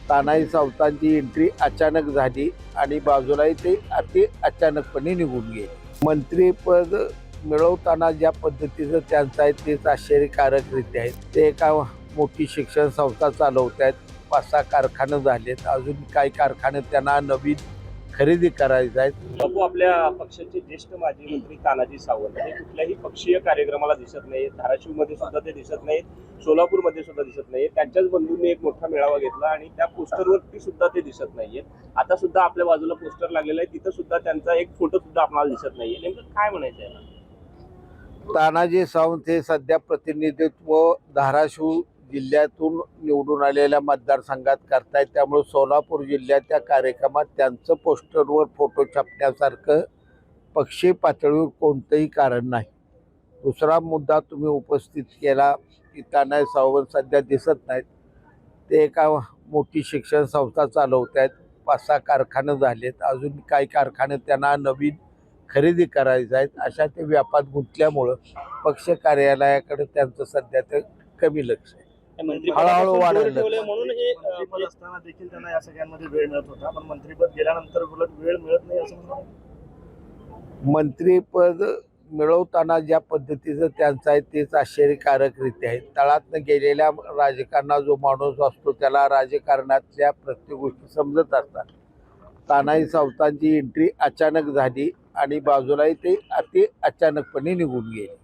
Tanaji सावंतांची entry अचानक झाली आणि बाजूलाही ते अति अचानकपणे निघून गेले. मंत्रीपद मिळवताना ज्या पद्धतीचं त्यांचं आहे तेच आश्चर्यकारकरीत्या आहे. ते एका मोठी शिक्षण संस्था चालवत आहेत. 5-6 कारखाने झालेत. अजून काही कारखाने त्यांना नवीन खरेदी करायचे आहेत. बापू, आपल्या पक्षाचे ज्येष्ठ माजी मंत्री तानाजी सावंत हे कुठल्याही पक्षीय कार्यक्रमाला दिसत नाहीत. धाराशिवमध्ये सुद्धा ते दिसत नाहीत, सोलापूरमध्ये सुद्धा दिसत नाहीत. त्यांच्याच बंधूंनी एक मोठा मेळावा घेतला आणि त्या पोस्टरवरती सुद्धा ते दिसत नाहीयेत. आता सुद्धा आपल्या बाजूला पोस्टर लागलेलं आहे, तिथं सुद्धा त्यांचा एक फोटो सुद्धा आपल्याला दिसत नाहीये. नेमकं काय म्हणायचं आहे? तानाजी सावंत हे सध्या प्रतिनिधित्व धाराशिव जिल्ह्यातून निवडून आलेल्या मतदारसंघात करतायत. त्यामुळे सोलापूर जिल्ह्यात त्या कार्यक्रमात त्यांचं पोस्टरवर फोटो छापण्यासारखं पक्षीय पातळीवर कोणतंही कारण नाही. दुसरा मुद्दा तुम्ही उपस्थित केला की तानाजी सावंत सध्या दिसत नाहीत. ते एका मोठी शिक्षण संस्था चालवत आहेत. 5-6 कारखाने झालेत. अजून काही कारखाने त्यांना नवीन खरेदी करायचं आहेत. अशा ते व्यापात गुंतल्यामुळं पक्ष कार्यालयाकडे त्यांचं सध्या ते कमी लक्ष आहे. हळूहळू वाढायला म्हणून हे मंत्रिपद असताना देखील त्यांना या सगळ्यांमध्ये वेळ मिळत होता, पण मंत्रिपद गेल्यानंतर उलट वेळ मिळत नाही असं म्हणतात. मंत्रीपद मिळवताना ज्या पद्धतीचं त्यांचं आहे तेच आश्चर्यकारकरीत्या आहे. तळातनं गेलेल्या राजकारणात जो माणूस असतो त्याला राजकारणातल्या प्रत्येक गोष्टी समजत असतात. तानाजी सावंतांची एंट्री अचानक झाली आणि बाजूलाही ते अति अचानकपणे निघून गेले.